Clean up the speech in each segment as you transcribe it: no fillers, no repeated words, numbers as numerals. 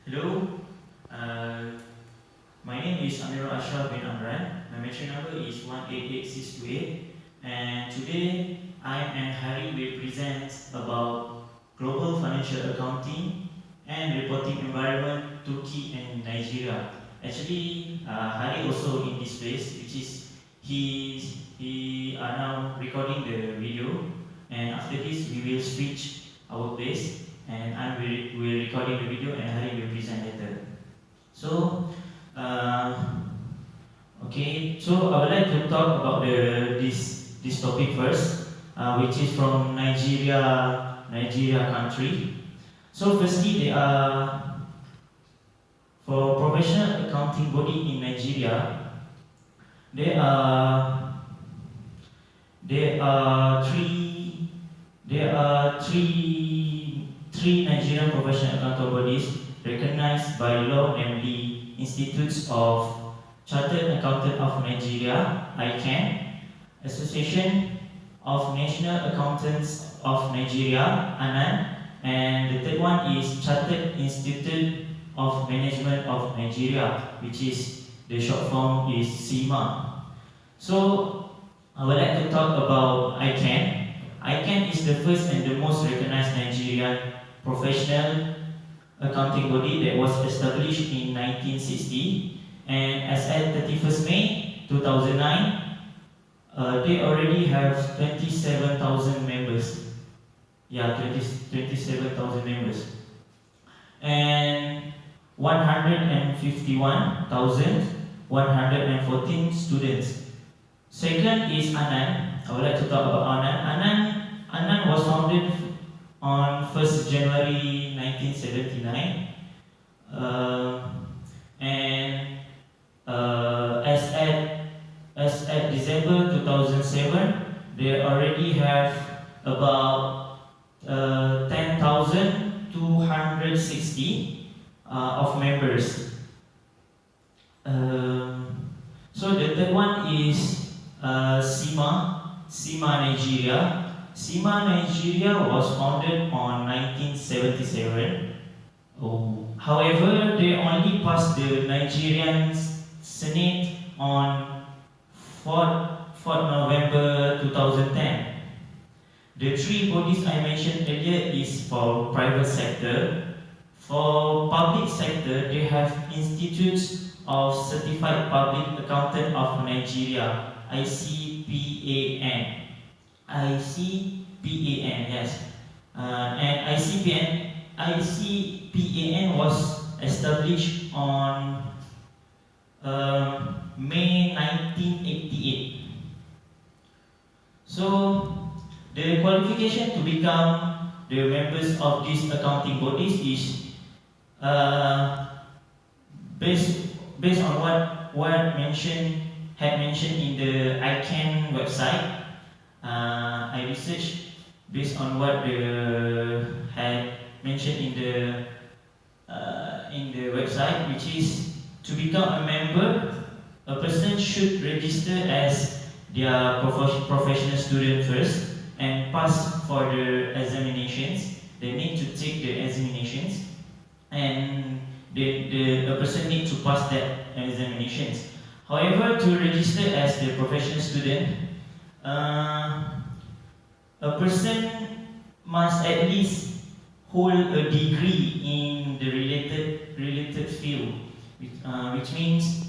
Hello, uh, my name is Amirul Ashraf bin Amran. My mention number is 188628, and today I and Hari will present about global financial accounting and reporting environment Turkey and Nigeria. Actually, Hari also in this place, which is he are now recording the video, and after this we will switch our place, and I will recording the video, and Hari will present later. So, okay. So I would like to talk about this topic first, which is from Nigeria country. So firstly, they are for professional accounting body in Nigeria. There are there are three there are three Nigerian professional accounting bodies recognized by law, namely Institutes of Chartered Accountant of Nigeria (ICAN), Association of National Accountants of Nigeria (ANAN), and the third one is Chartered Institute of Management of Nigeria, which is the short form is CIMA. So I would like to talk about ICAN. ICAN is the first and the most recognized Nigerian professional accounting body that was established in 1960, and as at 31st May 2009, they already have 27,000 members. Yeah, 27,000 members. And 151,114 students. Second is ANAN. I would like to talk about ANAN. ANAN was founded on 1st January 1979, and as at December 2007, they already have about 10,260 of members. So the third one is CIMA Nigeria. CIMA Nigeria was founded on 1977. Oh. However, they only passed the Nigerian Senate on 4th November 2010. The three bodies I mentioned earlier is for private sector. For public sector, they have Institutes of Certified Public Accountant of Nigeria (ICPAN). ICPAN, yes. And ICPAN was established on May 1988. So, the qualification to become the members of these accounting bodies is based on what had mentioned in the ICAN website. I researched based on what had mentioned in the website, which is to become a member, a person should register as their professional student first and pass for the examinations. They need to take the examinations, and the person needs to pass that examinations. However, to register as the professional student, a person must at least hold a degree in the related field, which means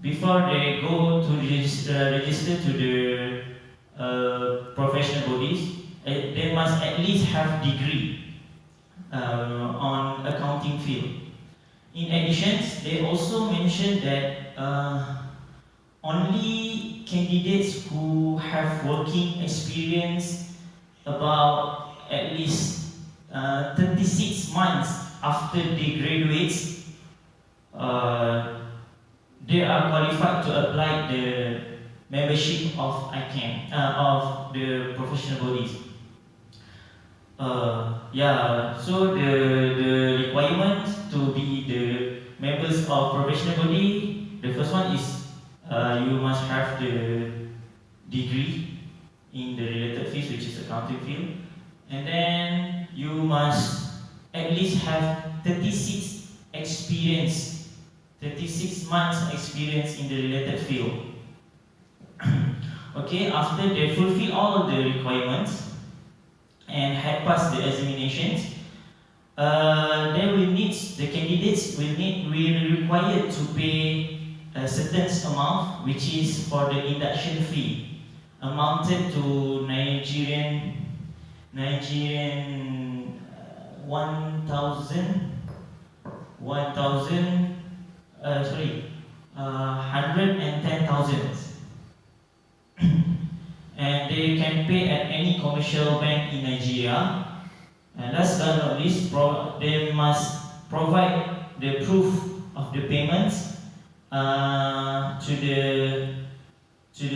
before they go to register to the professional bodies, they must at least have degree on accounting field. In addition, they also mentioned that only candidates who have working experience about at least 36 months after they graduate, they are qualified to apply the membership of ICAN, of the professional bodies. So the requirement to be the members of professional body, the first one is you must have the degree in the related field, which is accounting field, and then you must at least have 36 experience, 36 months experience in the related field. Okay, after they fulfill all the requirements and had passed the examinations, the candidates will require to pay a certain amount, which is for the induction fee, amounted to Nigerian 110,000, and they can pay at any commercial bank in Nigeria. And last but not least, they must provide the proof of the payments to the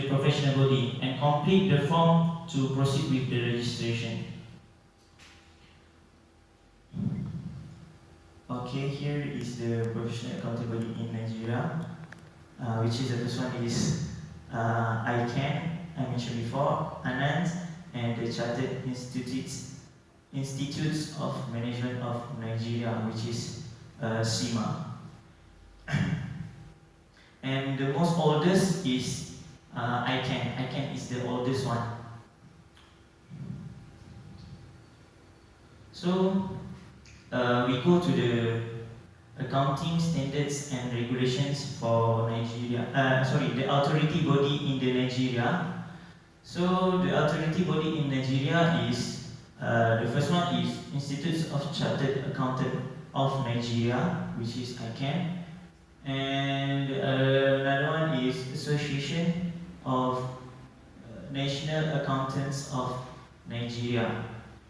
professional body and complete the form to proceed with the registration. Okay, here is the professional accounting body in Nigeria, which is the first one is ICANN, I mentioned before, ANAND, and the Chartered Institutes of Management of Nigeria, which is CIMA. And the most oldest is ICANN. ICANN is the oldest one. So we go to the accounting standards and regulations for Nigeria. The authority body in the Nigeria. So the authority body in Nigeria is the first one is Institute of Chartered Accountants of Nigeria, which is ICANN, and another one is Association of National Accountants of Nigeria.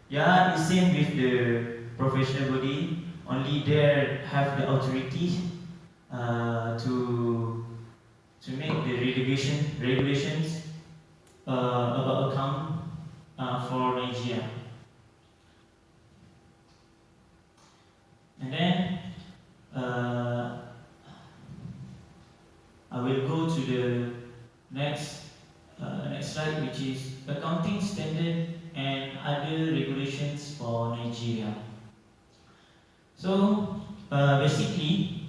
Yeah, it's same with the professional body. Only they have the authority to make the regulations about account for Nigeria. And then I will go to the next slide, which is accounting standard and other regulations for Nigeria. So basically,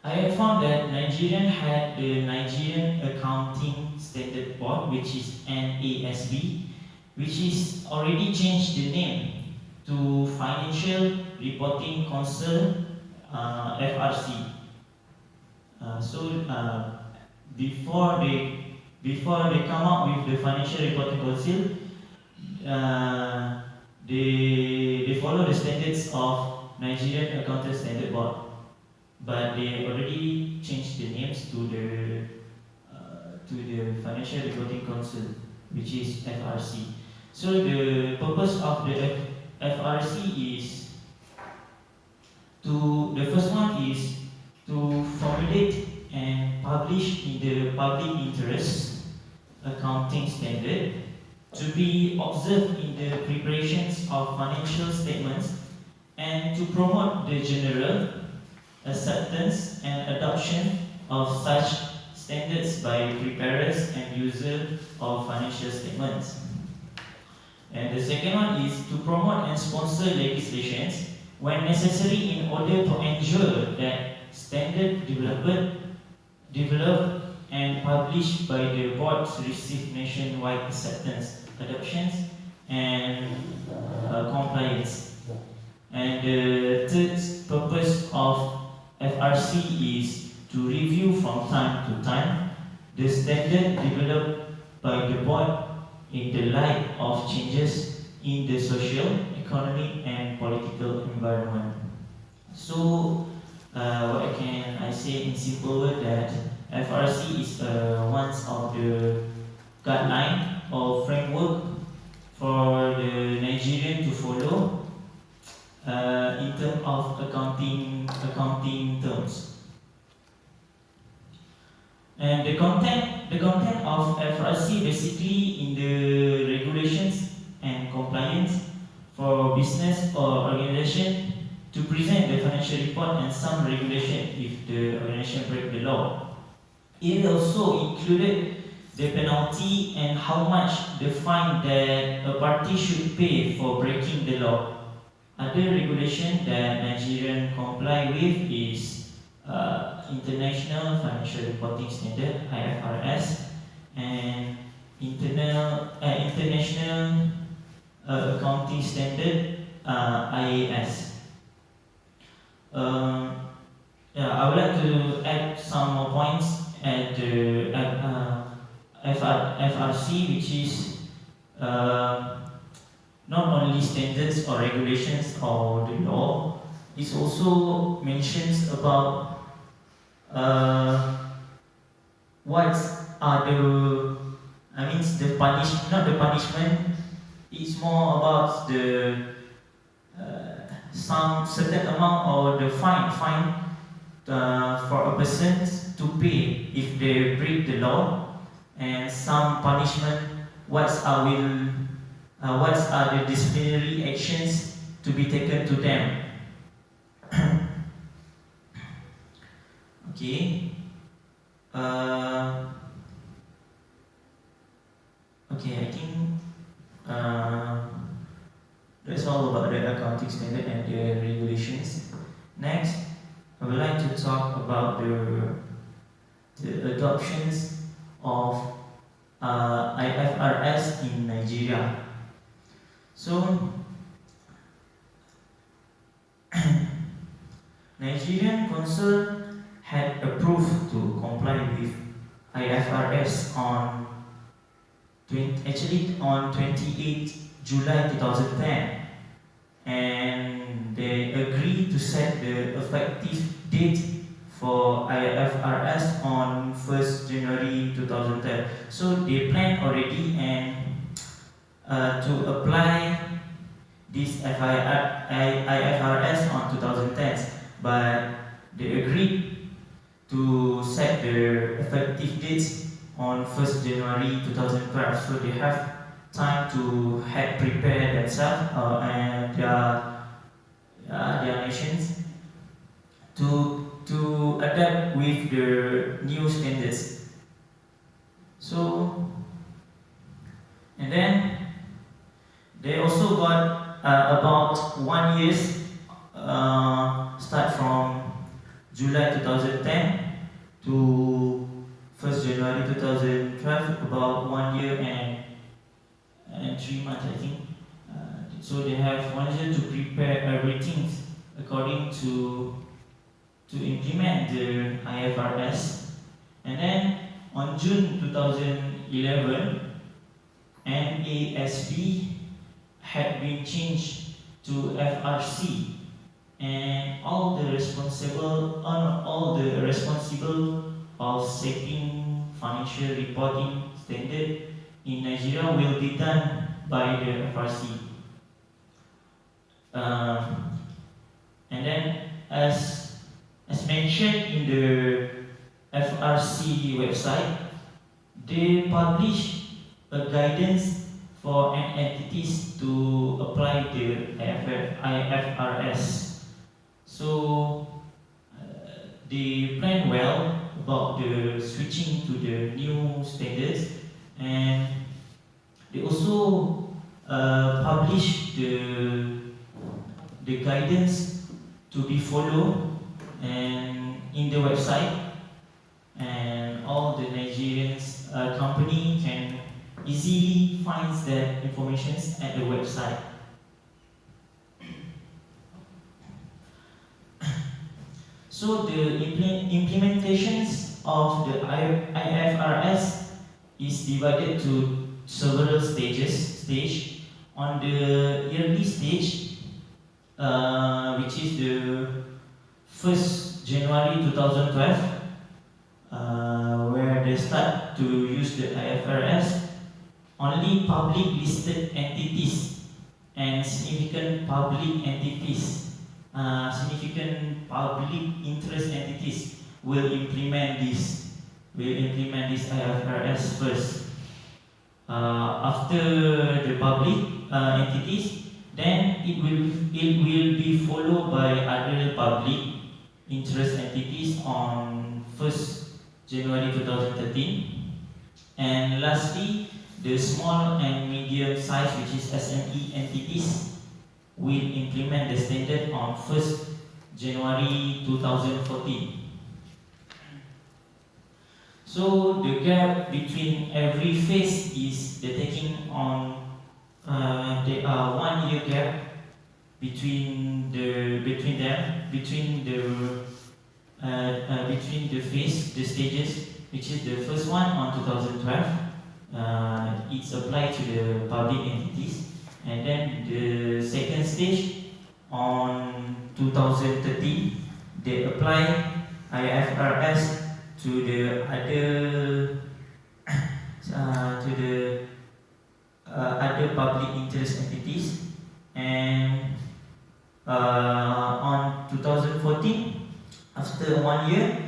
I have found that Nigerian had the Nigerian Accounting Standard Board, which is NASB, which is already changed the name to Financial Reporting Council, FRC. Before they come up with the Financial Reporting Council, they follow the standards of Nigerian Accounting Standard Board, but they already changed the names to the Financial Reporting Council, which is FRC. So the purpose of the FRC is the first one is to formulate and publish in the public interest accounting standard to be observed in the preparations of financial statements and to promote the general acceptance and adoption of such standards by preparers and users of financial statements. And the second one is to promote and sponsor legislations when necessary in order to ensure that standard developed and published by the boards receive nationwide acceptance, adoptions, and compliance. And the third purpose of FRC is to review from time to time the standard developed by the board in the light of changes in the social, economic, and political environment. So, what can I say in simple word that FRC is one of the guideline or framework for the Nigerian to follow in terms of accounting terms. And the content of FRC basically in the regulations and compliance for business or organization to present the financial report and some regulation if the organization break the law. It also included the penalty and how much the fine that a party should pay for breaking the law. Other regulation that Nigerian comply with is International Financial Reporting Standard (IFRS) and International Accounting Standard (IAS). Um, yeah, I would like to add some more points at the FRC, which is uh, not only standards or regulations or the law, it also mentions about what are the, I mean, the not the punishment, it's more about the some certain amount or the fine for a person to pay if they break the law, and some punishment, what are the disciplinary actions to be taken to them. Okay. Okay, I think that's all about the accounting standard and the regulations. Next, I would like to talk about the adoptions of IFRS in Nigeria. So, Nigerian Council had approved to comply with IFRS on 28 July 2010, and they agreed to set the effective date for IFRS on 1st January 2010. So they planned already and to apply this IFRS on 2010, but they agreed to set the effective dates on 1st January 2012. So they have time to have prepare themselves and their nations to adapt with the new standards. So, and then they also got about 1 year, start from July 2010 to 1st January 2012, about 1 year and 3 months, I think. So they have 1 year to prepare everything according to implement the IFRS. And then on June 2011, NASB had been changed to FRC, and all the responsible of setting financial reporting standard in Nigeria will be done by the FRC. And then, as mentioned in the FRC website, they publish a guidance for entities to apply the IFRS. So they plan well about the switching to the new standards, and they also publish the guidance to be followed and in the website, and all the Nigerian company can easily find that information at the website. So the implementations of the IFRS is divided to several stages. On the early stage, which is the 1st January 2012, where they start to use the IFRS, only public listed entities and significant public interest entities will implement this IFRS first. After the public entities, then it will be followed by other public interest entities on 1st January 2013, and lastly the small and medium size, which is SME entities, will implement the standard on 1st January 2014. So the gap between every phase is the taking on there are 1 year gap between the phase, the stages, which is the first one on 2012. It's applied to the public entities, and then the second stage on 2013, they apply IFRS to the other other public interest entities, and on 2014, after 1 year,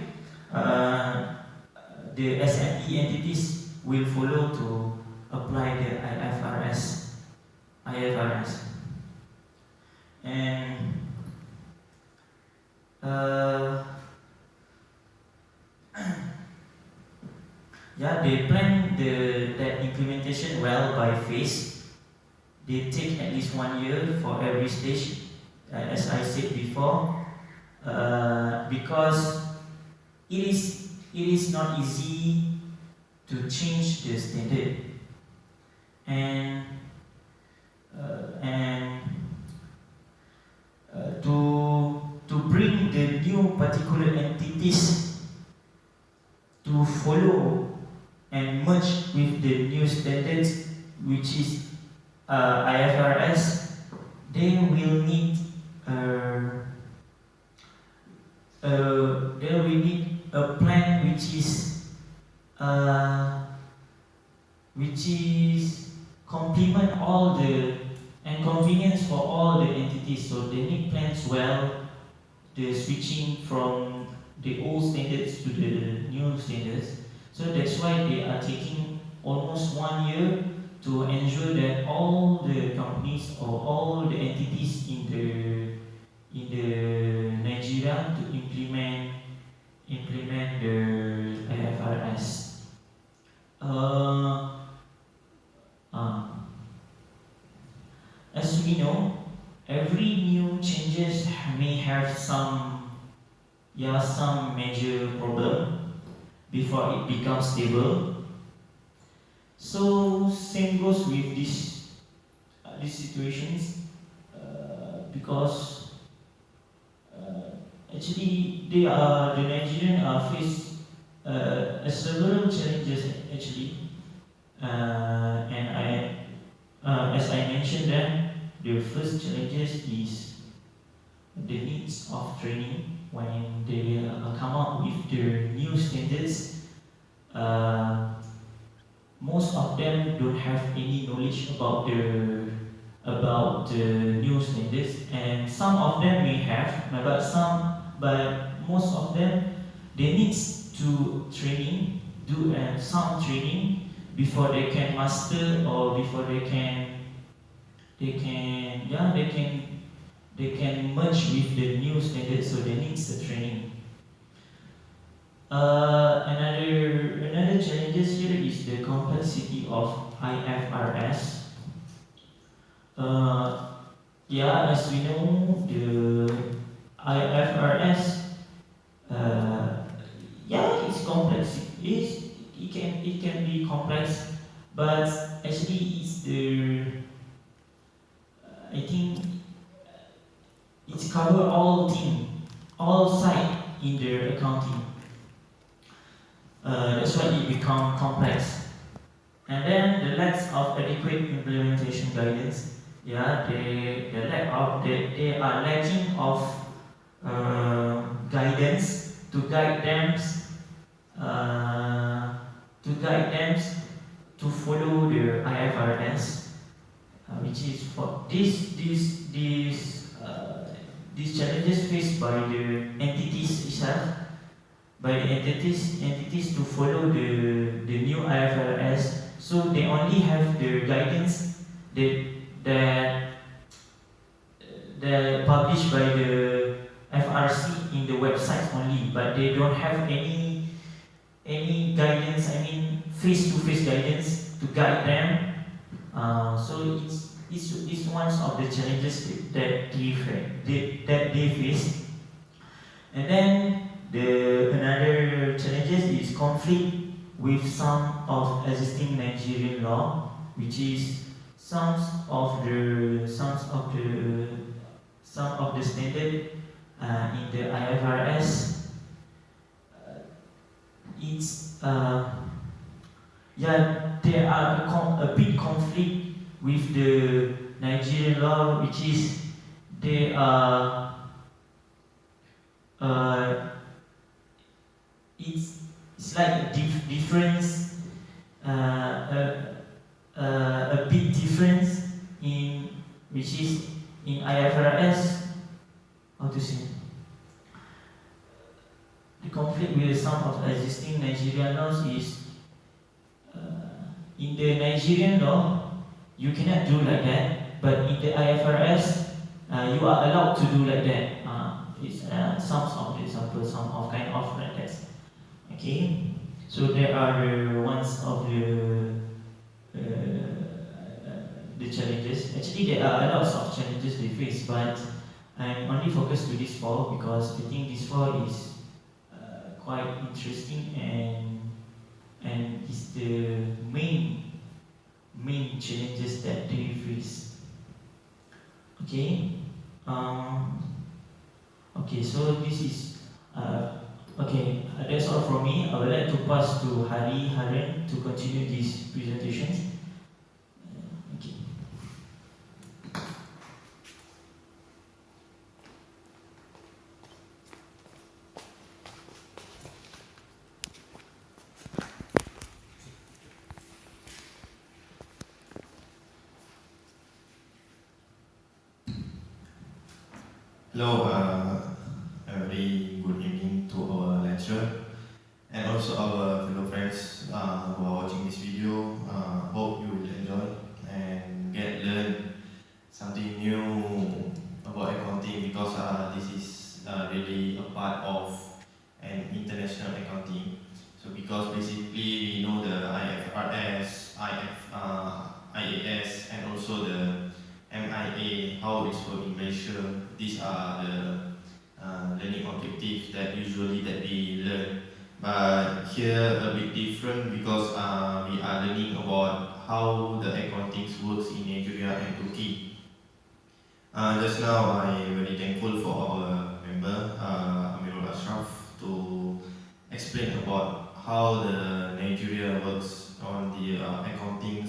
the SME entities will follow to apply the IFRS, and yeah, they plan that implementation well by phase. They take at least 1 year for every stage, as I said before, because it is not easy to change the standard, and to bring the new particular entities to follow and merge with the new standards, which is IFRS. They will need a plan which is complement all the and convenience for all the entities. So they need plans well, the switching from the old standards to the new standards. So that's why they are taking almost 1 year to ensure that all the companies or all the entities in the Nigeria to implement the IFRS. As we know, every new changes may have some major problem before it becomes stable. So same goes with these situations, because actually the Nigerian face several challenges actually, and as I mentioned that the first challenges is the needs of training when they come up with the new standards. Most of them don't have any knowledge about the new standards, and some of them may have, but most of them they need to do some training before they can master, or before they can merge with the new standards. So they need the training. Another challenges here is the complexity of IFRS. As we know, the IFRS, it's complex. It can be complex, but actually I think it's cover all side in the accounting. That's why it become complex. And then the lack of adequate implementation guidance. They are lacking of guidance to guide them to follow the IFRS, which is for these challenges faced by the entities itself, by the entities to follow the new IFRS. So they only have the guidance that published by the FRC in the website only, but they don't have any guidance. I mean, face-to-face guidance to guide them. So is one of the challenges that they face. And then the another challenges is conflict with some of existing Nigerian law, which is some of the standard in the IFRS. It's yeah, there are a big conflict with the Nigerian law, which is they are it's like a difference, a big difference in which is in IFRS. How to say? The conflict with some of existing Nigerian laws is in the Nigerian law you cannot do like that, but in the IFRS you are allowed to do like that. It's some of the examples, some of kind of like that. Okay, so there are ones of the challenges. Actually, there are a lot of challenges they face, but I'm only focused to this four because I think this four is quite interesting and is the main challenges that they face. Okay. Okay. So this is okay. That's all from me. I would like to pass to Hari Haren to continue these presentations. Okay. Hello, a very good evening to our lecturer and also our fellow friends who are watching this video. Hope you will enjoy and learn something new about accounting because this is really a part of an international accounting. So because basically we know the IFRS, IAS and also the MIA, how it's working in Malaysia. These are the learning objectives that usually that we learn. But here a bit different because we are learning about how the accounting works in Nigeria and Turkey. Just now I'm very thankful for our member Amirul Ashraf to explain about how the Nigeria works on the accounting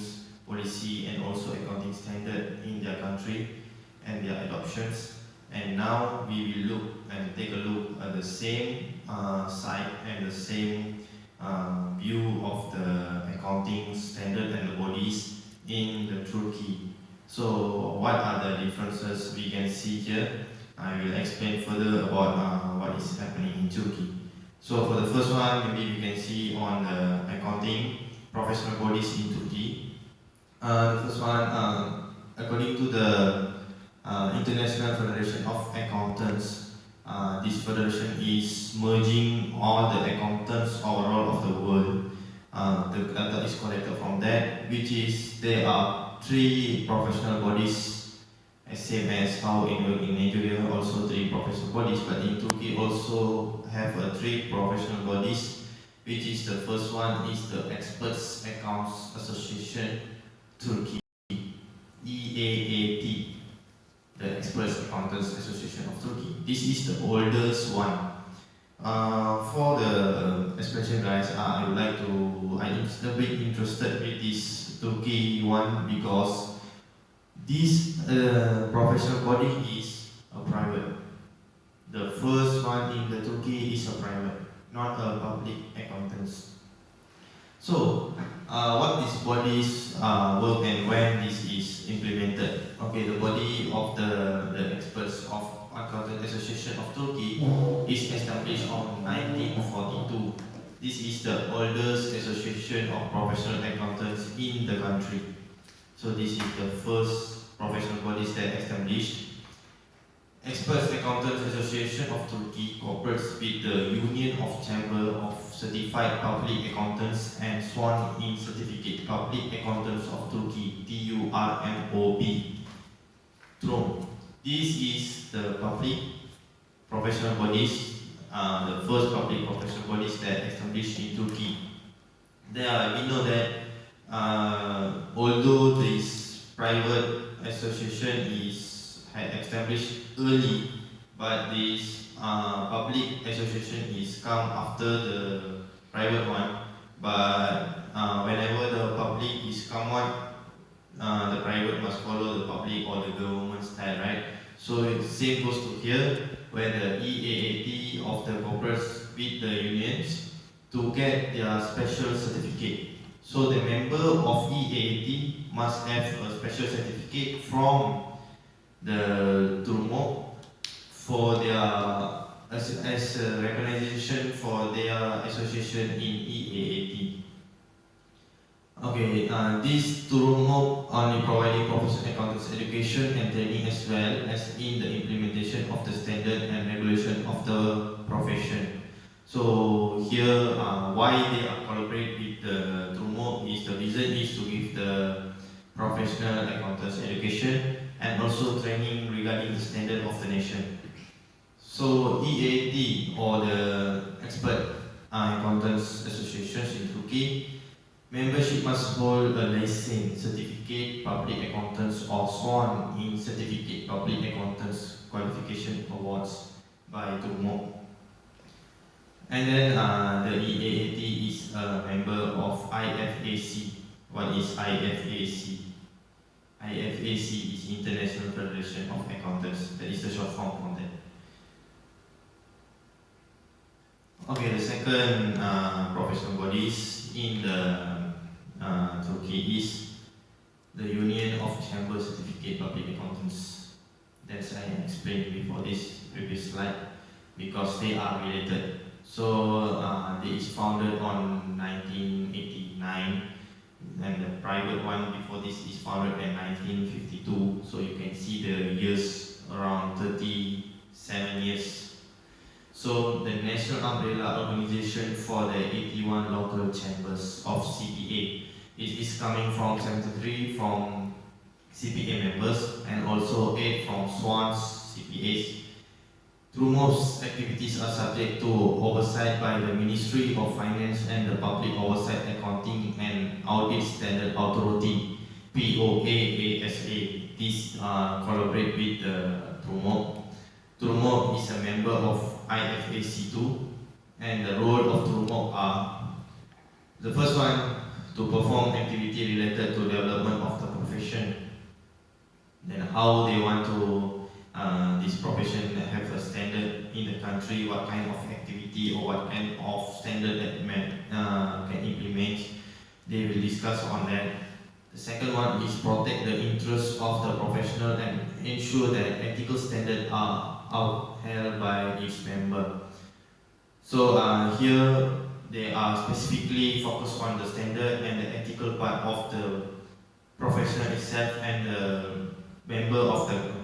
policy and also accounting standard in their country and their adoptions. And now we will look and take a look at the same side and the same view of the accounting standard and the bodies in the Turkey. So what are the differences we can see here? I will explain further about what is happening in Turkey. So for the first one, maybe we can see on the accounting professional bodies in Turkey. The first one, according to the International Federation of Accountants, this federation is merging all the accountants overall of the world. The data is collected from that, which is there are 3 professional bodies, same as how in Nigeria also 3 professional bodies, but in Turkey also have 3 professional bodies, which is the first one is the Experts Accounts Association Turkey, EAAT, the Experts Accountants Association of Turkey. This is the oldest one. For the explanation, guys, I'm a bit interested with this Turkey one because this professional body is a private. The first one in the Turkey is a private, not a public accountants. So, what these bodies work and when this is implemented. Okay, the body of the Experts of Accountant Association of Turkey is established on 1942. This is the oldest association of professional accountants in the country. So this is the first professional bodies that established. Experts Accountants Association of Turkey cooperates with the Union of Chamber of Certified Public Accountants and Sworn in Certificate Public Accountants of Turkey (TURMOB). TROM. This is the public professional bodies, the first public professional bodies that established in Turkey. We know that although this private association is had established early, but this public association is come after the private one. But whenever the public is come on, the private must follow the public or the government style, right? So the same goes to here, where the EAAT of the corporates with the unions to get their special certificate. So the member of EAAT must have a special certificate from the TURMOB for their as a recognition for their association in EAAT. Okay, this TURMOB only providing professional accountants education and training as well as in the implementation of the standard and regulation of the profession. So here, why they are collaborate with the TURMOB is the reason is to give the professional accountants education and also training regarding the standard of the nation. So EAT or the Expert Accountants Associations in Turkey, membership must hold a license, certificate, public accountants or sworn in certificate, public accountants qualification awards by TURMOB. And then the EAAT is a member of IFAC. What is IFAC? IFAC is International Federation of Accountants. That is the short form from that. Okay, the second professional bodies in the Turkey is the Union of Chamber Certificate Public Accountants. That's I explained before this previous slide because they are related. So it is founded on 1989, and the private one before this is founded in 1952. So you can see the years around 37 years. So the national umbrella organization for the 81 local chambers of CPA. It is coming from 73 from CPA members and also 8 from SWAN's CPAs. TURMOB's activities are subject to oversight by the Ministry of Finance and the Public Oversight Accounting and Audit Standard Authority, POAASA. These collaborate with the TURMOB. TURMOB is a member of IFAC2, and the role of TURMOB are the first one to perform activity related to development of the profession. Then how they want to this profession have a standard in the country, what kind of activity or what kind of standard that can implement. They will discuss on that. The second one is protect the interests of the professional and ensure that ethical standards are upheld by each member. So here they are specifically focused on the standard and the ethical part of the professional itself and the member of the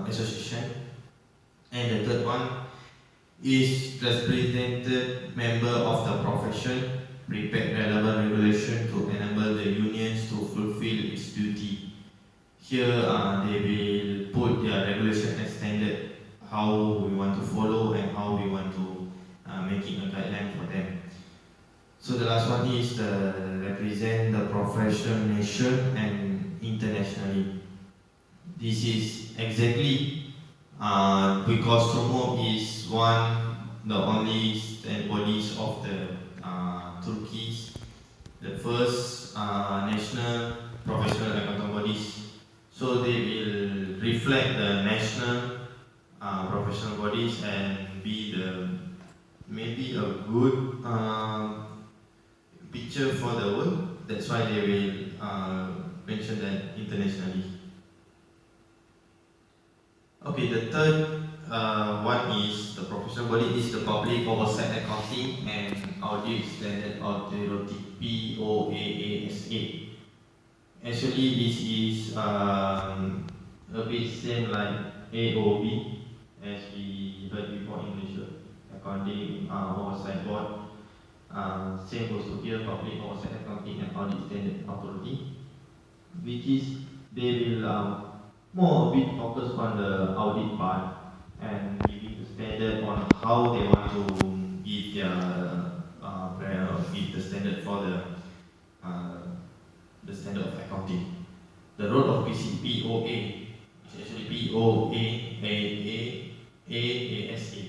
association. And the third one is represented member of the profession, prepare relevant regulation to enable the unions to fulfill its duty. Here they will put their regulation and standard, how we want to follow and how we want to making a guideline for them. So the last one is the represent the profession nation and internationally. This is exactly because TURMOB is the only bodies of the Turkey, the first national professional accounting bodies. So they will reflect the national professional bodies and be the maybe a good picture for the world. That's why they will mention that internationally. Okay, the third one is the professional body is the Public Oversight Accounting and Audit Standard Authority, POAASA. Actually, this is a bit same like AOB, as we heard before in Malaysia, accounting oversight board. Same goes to here, public oversight accounting and audit standard authority, which is they will more a bit focus on the audit part and giving the standard on how they want to give their give the standard for uh, the standard of accounting. The role of POA is actually POAAAAASA.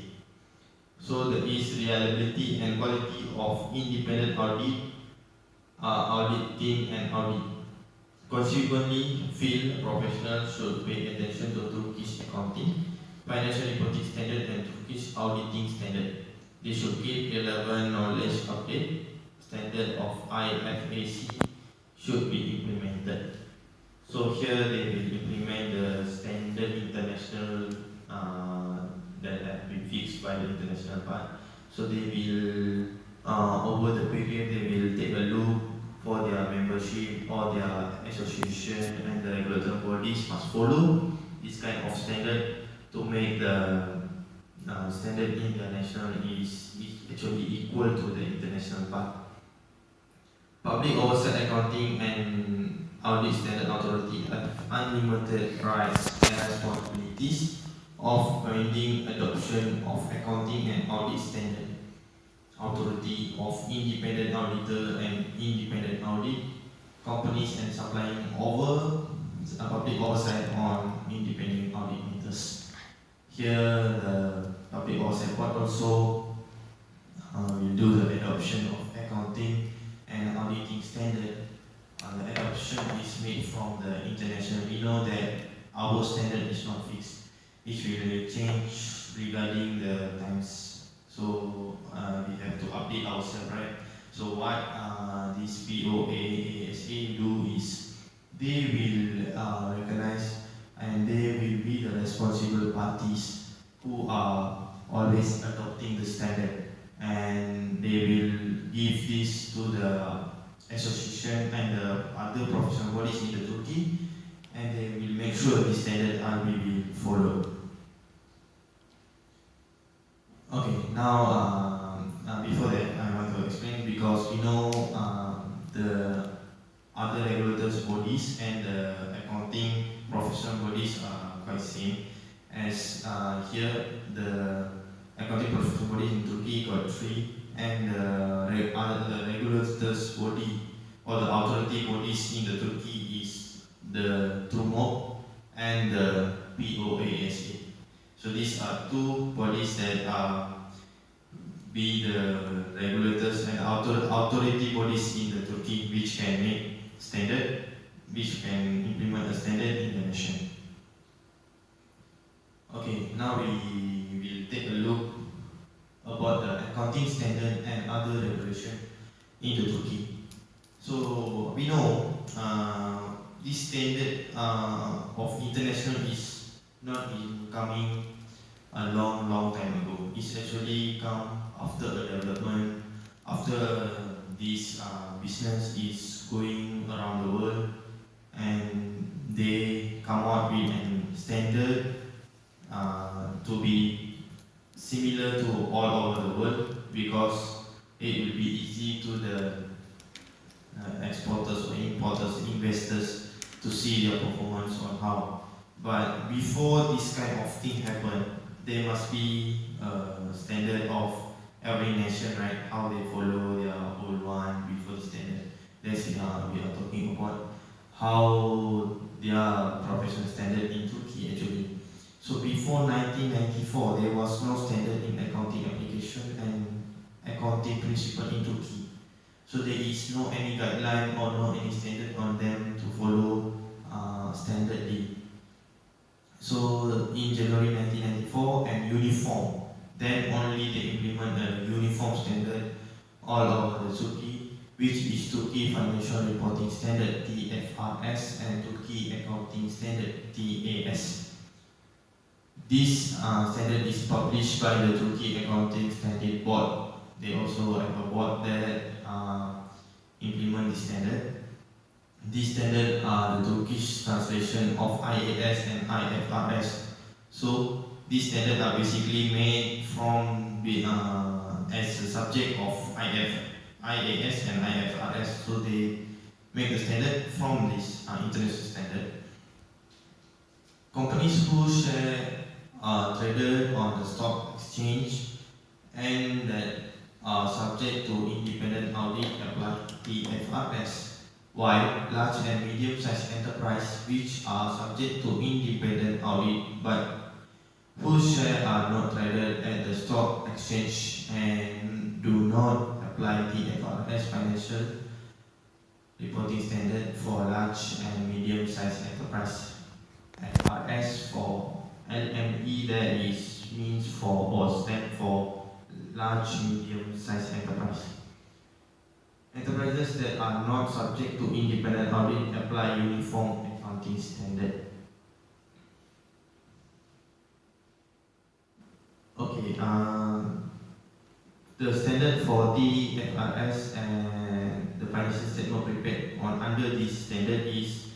So there is reliability and quality of independent auditing and audit. Consequently, field professionals should pay attention to Turkish accounting, financial reporting standard and Turkish auditing standard. They should keep relevant knowledge update. Standard of IFAC should be implemented. So here they will implement the standard international that have been fixed by the international part. So they will over the period they will take a look for their membership or their association, and the regulatory bodies must follow this kind of standard to make the standard international is actually equal to the international part. Public oversight accounting and audit standard authority have unlimited rights and responsibilities of guiding adoption of accounting and audit standard authority of independent auditor and independent audit companies and supplying over public oversight on independent audit matters. Here the public oversight board also will do the adoption of accounting and auditing standard. The adoption is made from the international. We know that our standard is not fixed. It will change regarding the times. So we have to update ourselves, right? So what this POAASA do is they will recognize and they will be the responsible parties who are always adopting the standard, and they will give this to the association and the other professional bodies in the Turkey, and they will make sure the standard will be followed. Okay, now before that I want to explain, because we know the other regulators bodies and the accounting professional bodies are quite same, as here the accounting professional bodies in Turkey got 3, and the regulators body or the authority bodies in the Turkey is the TUMOP and the POASA. So these are 2 bodies that be the regulators and authority bodies in the Turkey, which can make standard, which can implement a standard in the nation. Okay, now we will take a look about the accounting standard and other regulation in the Turkey. So we know this standard of international is not coming a long time ago. It's actually come after the development, after this business is going around the world, and they come out with a standard to be similar to all over the world, because it will be easy to the exporters or importers, investors to see their performance on how. But before this kind of thing happen, there must be a standard of every nation, right? How they follow their old one before the standard. That's we are talking about how their professional standard in Turkey actually. So before 1994, there was no standard in accounting application and accounting principle in Turkey. So there is no any guideline or no any standard on them to follow standardly. So in January 1994 and uniform, then only they implement a uniform standard all over the Turkey, which is Turkey Financial Reporting Standard TFRS and Turkey Accounting Standard TAS. This standard is published by the Turkey Accounting Standard Board. They also have a board that implement this standard. This standard are the Turkish translation of IAS and IFRS. So These standards are basically made from as a subject of IAS and IFRS, so they make the standard from this international standard. Companies who share are traded on the stock exchange and that are subject to independent audit apply IFRS, while large and medium-sized enterprise which are subject to independent audit but whose shares are not traded at the stock exchange and do not apply IFRS financial reporting standard for large and medium-sized enterprise. FRS for LME, that is means for or stand for large medium-sized enterprise. Enterprises that are not subject to independent audit apply uniform accounting standard. Okay, the standard for TFRS and the financial statement prepared on under this standard is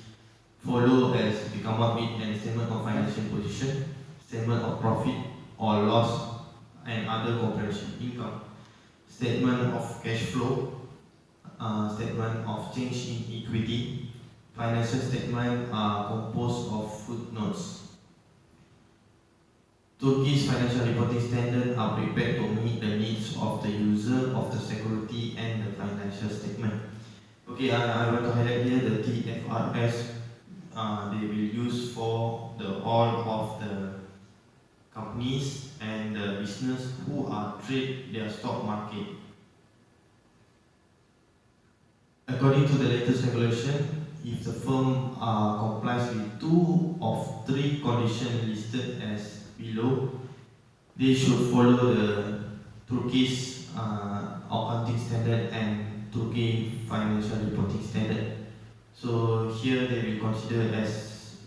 follow as we come up with an statement of financial position, statement of profit or loss and other comprehensive income, statement of cash flow, statement of change in equity. Financial statements are composed of footnotes. Turkey's financial reporting standards are prepared to meet the needs of the user of the security and the financial statement. Okay, I want to highlight here the TFRS. They will use for all of the companies and the business who are trade their stock market. According to the latest regulation, if the firm complies with 2 of 3 conditions listed as below, they should follow the Turkish accounting standard and Turkey financial reporting standard. So here they will consider as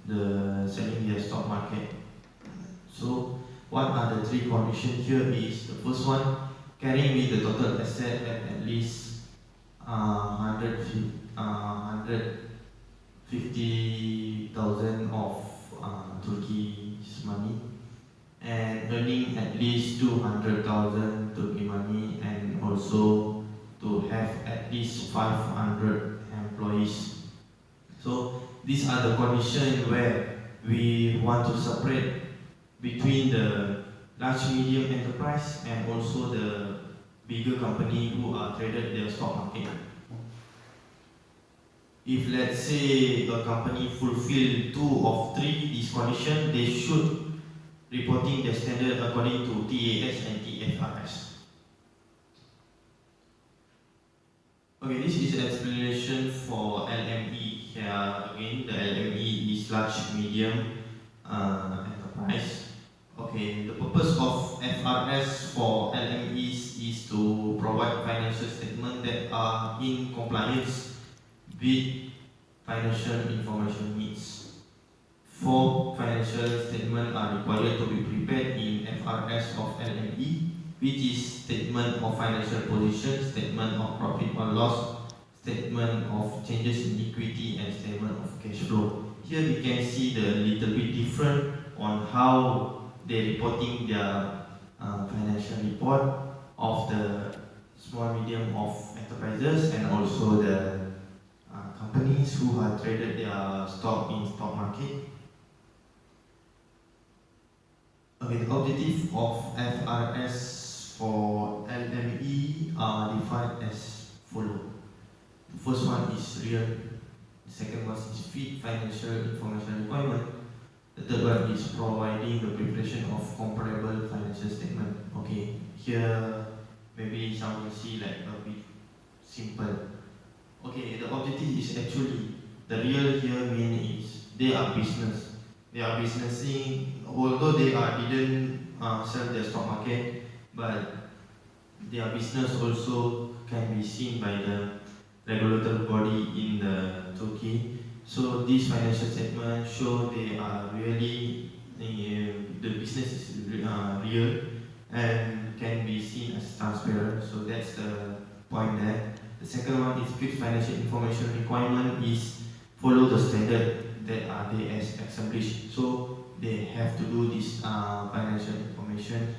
the selling their stock market. So what are the 3 conditions here is the first one, carrying with the total asset at least 150,000 of Turkish money and earning at least 200,000 Turkey money and also to have at least 500 employees. So these are the conditions where we want to separate between the large medium enterprise and also the bigger company who are traded their stock market. If let's say a company fulfill 2 of 3 these conditions, they should reporting the standard according to TAS and TFRS. Okay, this is an explanation for LME. Here again, the LME is large medium enterprise. Okay, the purpose of FRS for LMEs is to provide financial statements that are in compliance with financial information needs. 4 financial statements are required to be prepared in FRS of LME, which is statement of financial position, statement of profit or loss, statement of changes in equity, and statement of cash flow. Here we can see the little bit different on how they reporting their financial report of the small medium of enterprises and also the companies who have traded their stock in stock market. Okay, the objective of FRS for LME are defined as follow. The first one is real, the second one is fit financial information requirement, the third one is providing the preparation of comparable financial statement. Okay, here maybe some will see like a bit simple. Okay, the objective is actually the real here mean is they are business. They are businessing, although they didn't sell their stock market, but their business also can be seen by the regulatory body in the Turkey. So these financial statements show they are really the business is real and can be seen as transparent. So that's the point there. The second one is quick financial information requirement is follow the standard. that they established. So they have to do this financial information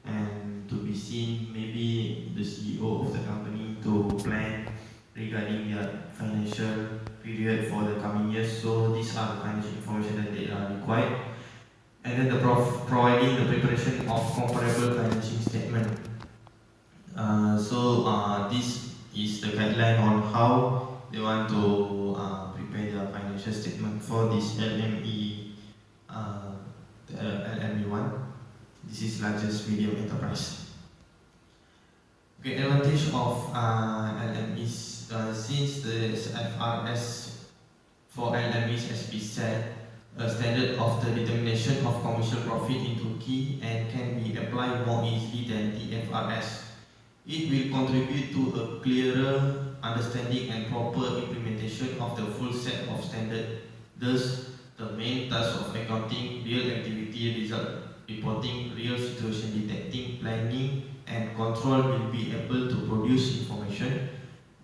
and to be seen maybe the CEO of the company to plan regarding their financial period for the coming years. So these are the financial information that they are required. And then providing the preparation of comparable financial statement. This is the guideline on how they want to prepare the financial statement for this LME, the LME one. This is largest medium enterprise. Okay, advantage of LMEs since the FRS for LMEs has been set a standard of the determination of commercial profit in Turkey and can be applied more easily than the FRS. It will contribute to a clearer understanding and proper implementation of the full set of standards. Thus, the main task of accounting, real activity result reporting, real situation detecting, planning and control will be able to produce information,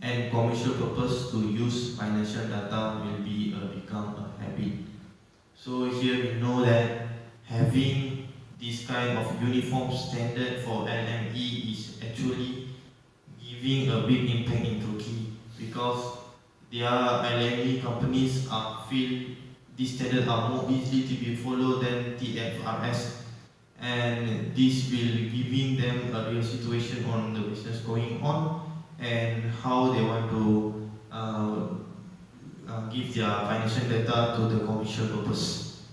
and commercial purpose to use financial data will be become a habit. So here we know that having this kind of uniform standard for LME is actually giving a big impact in Turkey, because their LME companies feel these standards are more easily to be followed than TFRS, and this will giving them a real situation on the business going on and how they want to give their financial data to the commercial purpose.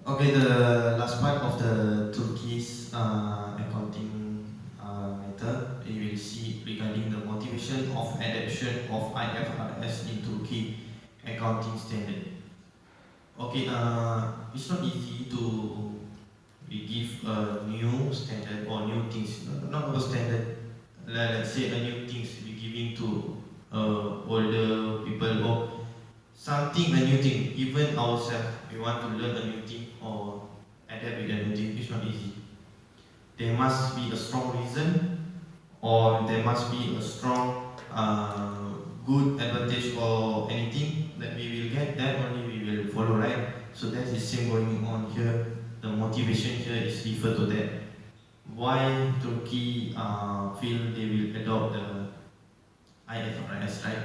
Okay, the last part of the Turkey's accounting matter, we will see regarding the motivation of adoption of IFRS in Turkey accounting standard. Okay, it's not easy to give a new standard or new things, not a standard, let's say a new things we giving to older people or something, a new thing. Even ourselves, we want to learn a new thing or adapt with a new thing, it's not easy. There must be a strong reason, or there must be a strong good advantage or anything that we will get, that only we will follow, right? So that is same going on here. The motivation here is referred to that. Why Turkey feel they will adopt the IFRS, right?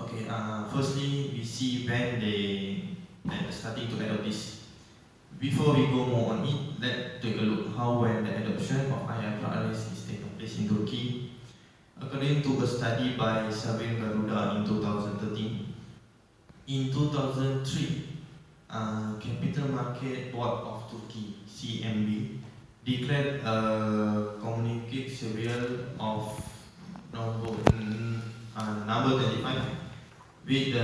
Okay, firstly we see when they are starting to adopt this. Before we go more on it, let's take a look how when the adoption of IFRS is taking place in Turkey. According to a study by Sabin Garuda in 2013, in 2003, Capital Market Board of Turkey (CMB) declared a communique serial of number 25, with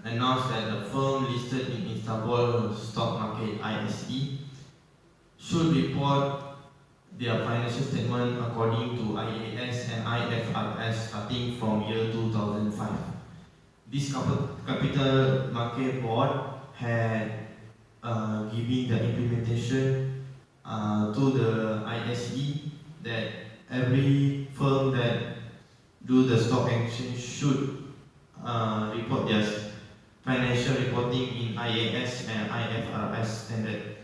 announced that the firm listed in Istanbul Stock Market (ISE) should report their financial statement according to IAS and IFRS starting from year 2005. This Capital Market Board had given the implementation to the ISE that every firm that do the stock exchange should report their financial reporting in IAS and IFRS standard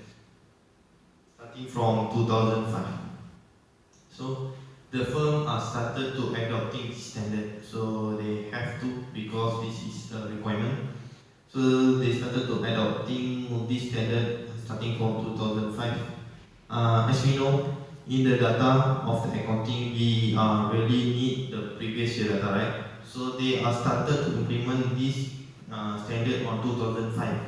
starting from 2005. So the firm started to adopting this standard, so they have to, because this is a requirement. So they started to adopting this standard starting from 2005. As we know, in the data of the accounting, we really need the previous year data, right? So they started to implement this standard on 2005.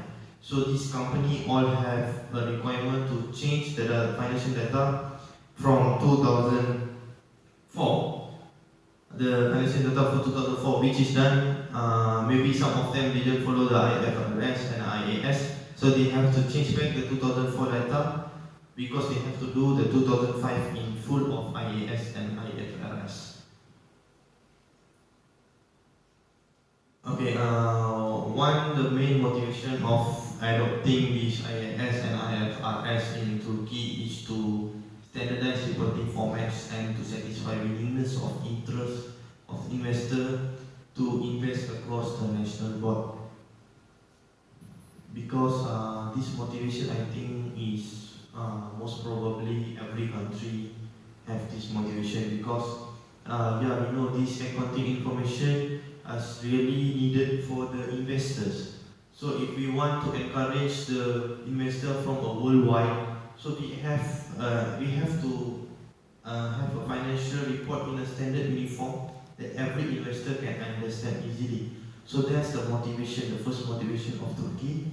So this company all have a requirement to change the financial data from 2004. The financial data for 2004, which is done, maybe some of them didn't follow the IFRS and IAS, so they have to change back the 2004 data because they have to do the 2005 in full of IAS and IFRS. Okay, the main motivation of adopting this IAS and IFRS in Turkey is to standardize reporting formats and to satisfy willingness of interest of investor to invest across the national board, because this motivation I think is most probably every country have this motivation, because yeah, we know this accounting information is really needed for the investors. So if we want to encourage the investor from a worldwide, so we have to have a financial report in a standard uniform that every investor can understand easily. So that's the motivation, the first motivation of Turkey.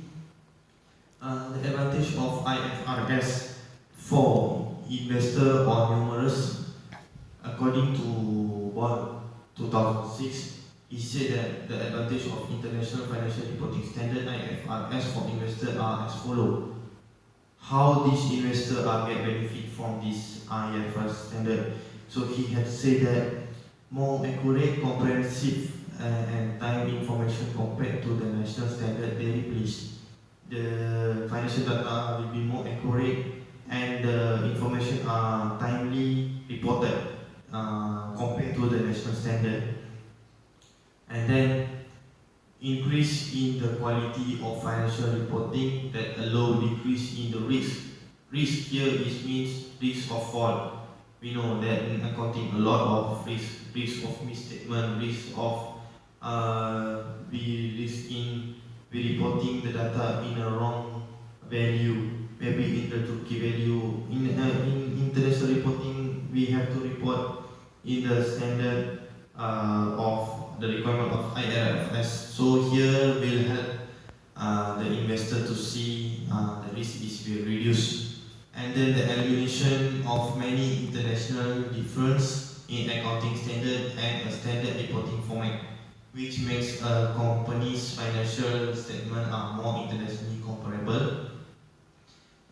The advantage of IFRS for investor are numerous. According to Bond 2006, he said that the advantage of International Financial Reporting Standard IFRS for investors are as follows. How these investors are get benefit from this IFRS standard? So he had said that more accurate, comprehensive, and time information compared to the national standard they replace. The financial data will be more accurate, and the information are timely reported compared to the national standard. And then increase in the quality of financial reporting that allow decrease in the risk. Risk here is means risk of fraud. We know that in accounting a lot of risk of misstatement, risk of we reporting the data in a wrong value, maybe in the Turkey value. In international reporting, we have to report in the standard of the requirement of IFRS. So here will help the investor to see the risk is will reduce. And then the elimination of many international difference in accounting standard and a standard reporting format, which makes a company's financial statement are more internationally comparable.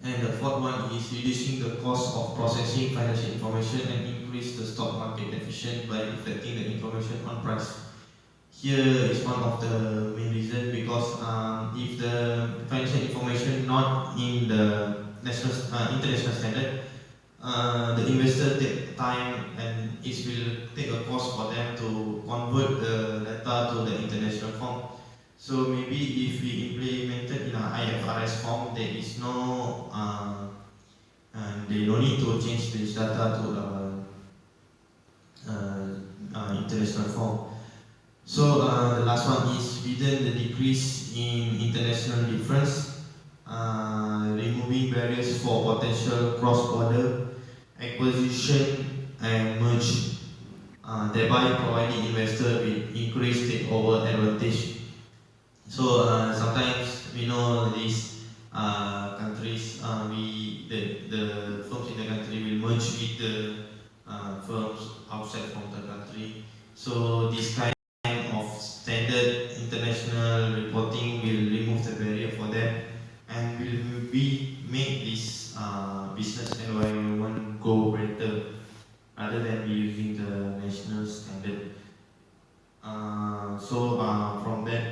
And the fourth one is reducing the cost of processing financial information and increase the stock market efficiency by reflecting the information on price. Here is one of the main reasons, because if the financial information not in the international standard, the investor take time and it will take a cost for them to convert the data to the international form. So maybe if we implemented in an IFRS form, there is no, they don't need to change this data to international form. So the last one is within the decrease in international difference, removing barriers for potential cross-border acquisition and merge, thereby providing investor with increased takeover advantage. So sometimes we know these countries, the firms in the country will merge with the firms outside from the country. So this kind of standard international reporting will remove the barrier for them, and will be make this business environment go better rather than be using the national standard. From that,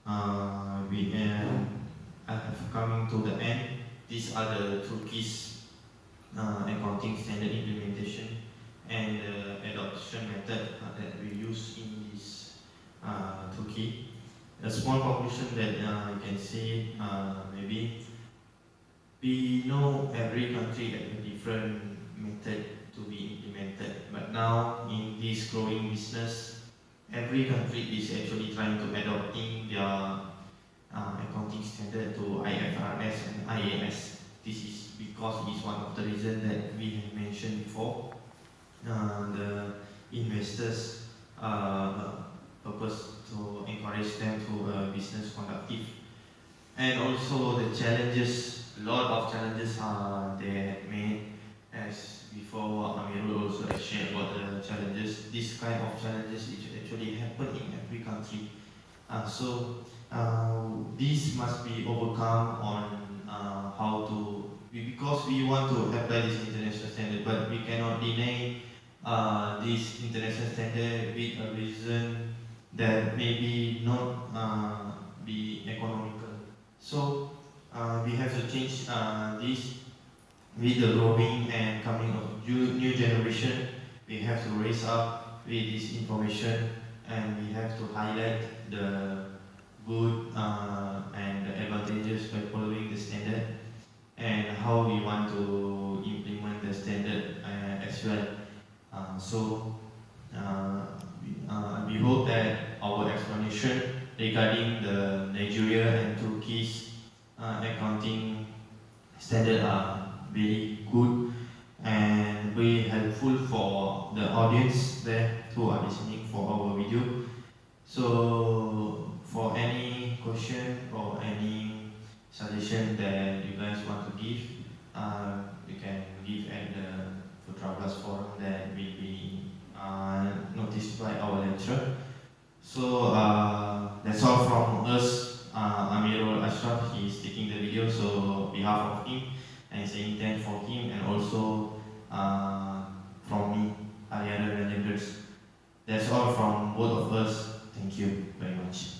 I have coming to the end. These are the Turkish accounting standard implementation and adoption method that we use in this Turkey. A small conclusion that you can say, maybe we know every country has a different method to be implemented, but now in this growing business, every country is actually trying to adopting their accounting standard to IFRS and IAS. This is because it's one of the reasons that we have mentioned before. The investors purpose to encourage them to business conductive, and also the challenges. A lot of challenges they had made, as before Amirul also shared about the challenges. This kind of challenges which actually happen in every country. This must be overcome on how to, because we want to apply this international standard, but we cannot deny this international standard with a reason that maybe not be economical. So we have to change this with the growing and coming of new generation. We have to raise up with this information and we have to highlight the good and the advantages by following the standard and how we want to implement the standard as well. We hope that our explanation regarding the Nigeria and Turkish accounting standard are very good and very helpful for the audience there who are listening for our video. So for any question or any suggestion that you guys want to give, you can give at the Putra Plus forum that will be noticed by our lecturer. So that's all from us. Amirul Ashraf, he is taking the video, so on behalf of him, and saying thanks for him, and also from me, Ariana Renegers. That's all from both of us. Thank you very much.